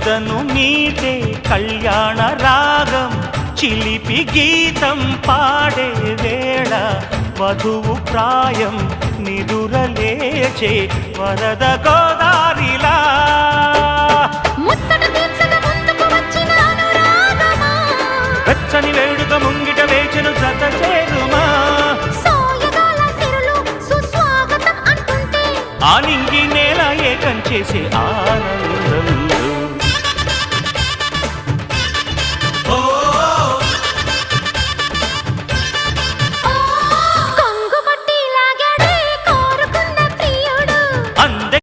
ఎదను మీటే కళ్యాణ రాగం చిలిపి గీతం పాడే వేళ వధువు ప్రాయం నిదురలేచే వరద గోదారిలా వెచ్చని వేడుక ముంగిట వేచెను జత చేరుమా ఆనింగి నేల ఏకం చేసే ఆనందం